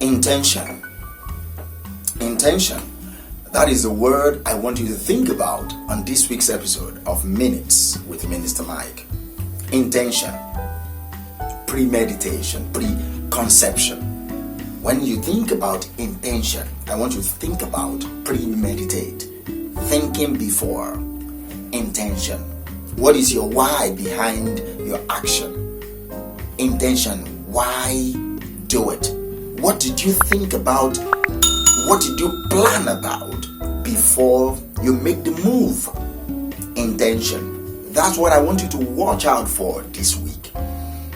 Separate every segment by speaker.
Speaker 1: Intention. Intention. That is the word I want you to think about on this week's episode of Minutes with MinistaMike. Intention. Premeditation. Preconception. When you think about intention, I want you to think about premeditate. Thinking before. Intention. What is your why behind your action? Intention. Why do it? What did you think about? What did you plan about before you make the move? Intention. That's what I want you to watch out for this week.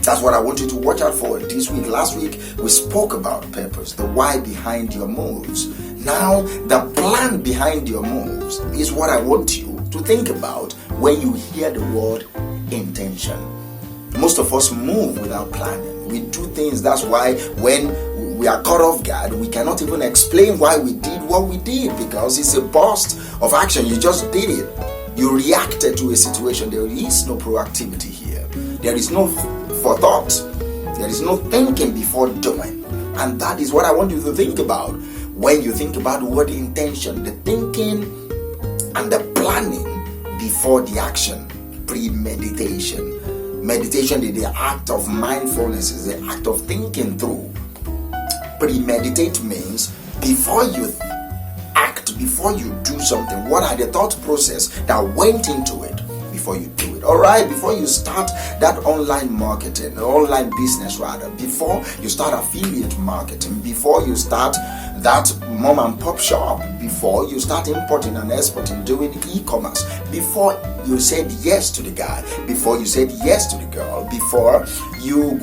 Speaker 1: That's what I want you to watch out for this week. Last week, we spoke about purpose, the why behind your moves. Now, the plan behind your moves is what I want you to think about when you hear the word intention. Most of us move without planning. We do things. That's why when we are caught off guard, we cannot even explain why we did what we did, because it's a burst of action. You just did it. You reacted to a situation. There is no proactivity here. There is no forethought. There is no thinking before doing. And that is what I want you to think about when you think about the word intention. The thinking and the planning before the action. Premeditation. Meditation is the act of mindfulness, is the act of thinking through. Premeditate means before you act, before you do something, what are the thought process that went into it before you do it? Alright, before you start that online marketing, online business rather, before you start affiliate marketing, before you start that mom and pop shop, before you start importing and exporting, doing e-commerce, before you said yes to the guy, before you said yes to the girl, before you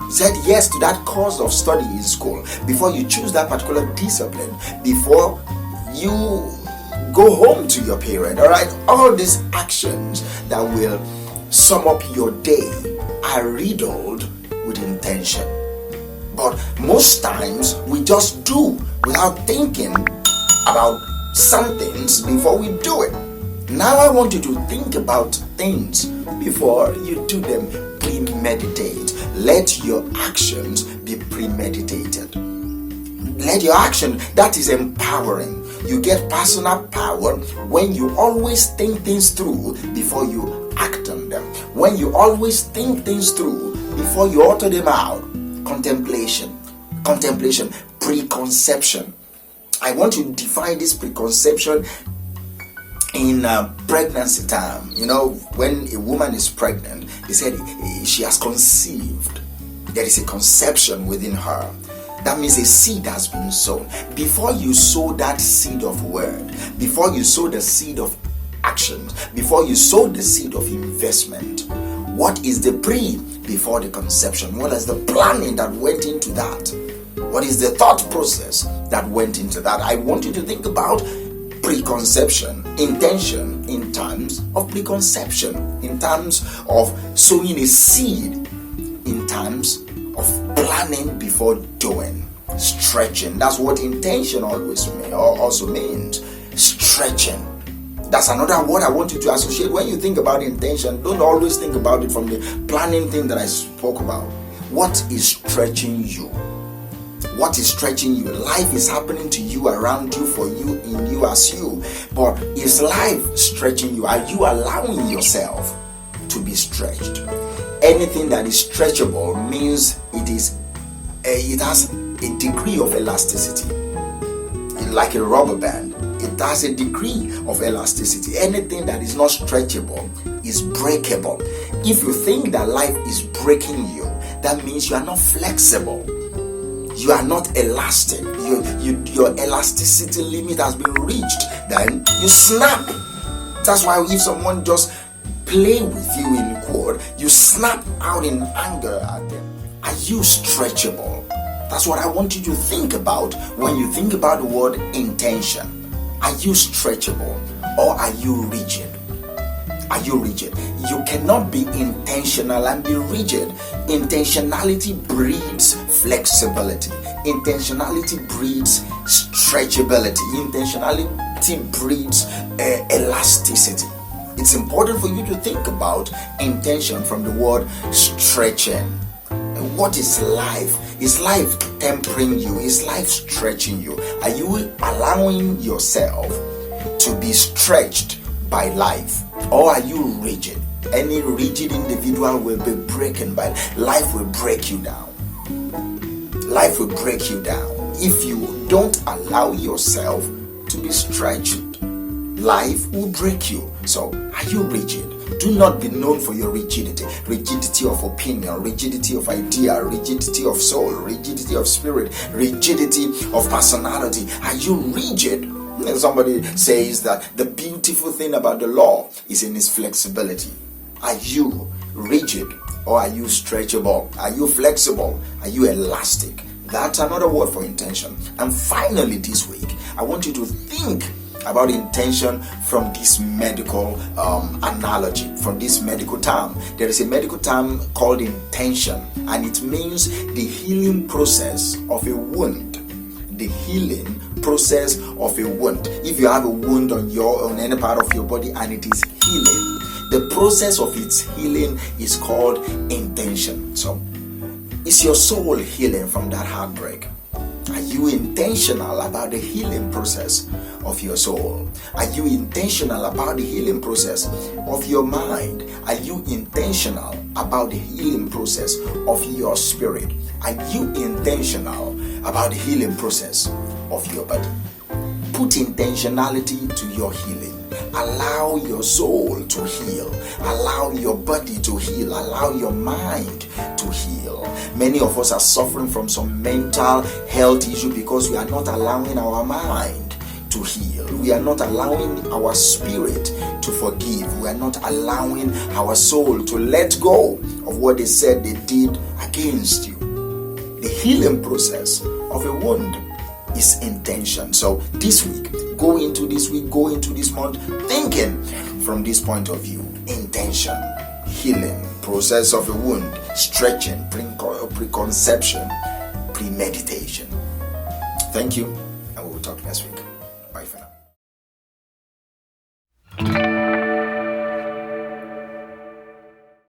Speaker 1: said yes to that course of study in school, before you choose that particular discipline, before you go home to your parent, alright, all these actions that will sum up your day are riddled with intention. But most times we just do without thinking about some things before we do it. Now I want you to think about things before you do them. Premeditate. Let your actions be premeditated. Let your action, that is empowering. You get personal power when you always think things through before you act on them. When you always think things through before you utter them out. Contemplation, preconception. I want to define this preconception in pregnancy time. You know, when a woman is pregnant, they said she has conceived. There is a conception within her. That means a seed has been sown. Before you sow that seed of word, before you sow the seed of actions, before you sow the seed of investment, what is the before the conception? What is the planning that went into that? What is the thought process that went into that? I want you to think about preconception, intention in terms of preconception, in terms of sowing a seed, in terms of planning before doing. Stretching. That's what intention also means. Stretching. That's another word I want you to associate. When you think about intention, don't always think about it from the planning thing that I spoke about. What is stretching you? What is stretching you? Life is happening to you, around you, for you, in you, as you. But is life stretching you? Are you allowing yourself to be stretched? Anything that is stretchable means it has a degree of elasticity. Like a rubber band, it has a degree of elasticity. Anything that is not stretchable is breakable. If you think that life is breaking you, that means you are not flexible. You are not elastic. Your elasticity limit has been reached. Then you snap. That's why if someone just play with you in court, you snap out in anger at them. Are you stretchable? That's what I want you to think about when you think about the word intention. Are you stretchable or are you rigid? Are you rigid? You cannot be intentional and be rigid. Intentionality breeds flexibility. Intentionality breeds stretchability. Intentionality breeds elasticity. It's important for you to think about intention from the word stretching. what is life? Is life tempering you? Is life stretching you? Are you allowing yourself to be stretched by life, or are you rigid? Any rigid individual will be broken by life. Will break you down. Life will break you down if you don't allow yourself to be stretched. Life will break you. So, are you rigid? Do not be known for your rigidity. Rigidity of opinion, rigidity of idea, rigidity of soul, rigidity of spirit, rigidity of personality. Are you rigid? Somebody says that the beautiful thing about the law is in its flexibility. Are you rigid, or are you stretchable? Are you flexible? Are you elastic? That's another word for intention. And finally, this week, I want you to think about intention from this medical analogy, from this medical term. There is a medical term called intention, and it means the healing process of a wound. The healing process of a wound. If you have a wound on any part of your body and it is healing, the process of its healing is called intention. So, is your soul healing from that heartbreak? Are you intentional about the healing process of your soul? Are you intentional about the healing process of your mind? Are you intentional about the healing process of your spirit? Are you intentional about the healing process of your body? Put intentionality to your healing. Allow your soul to heal. Allow your body to heal. Allow your mind to heal. Many of us are suffering from some mental health issue because we are not allowing our mind to heal. We are not allowing our spirit to forgive. We are not allowing our soul to let go of what they said they did against you. The healing process of a wound is intention. So this week, go into this month thinking from this point of view. Intention, healing, process of a wound, stretching, preconception, premeditation. Thank you, and we will talk next week.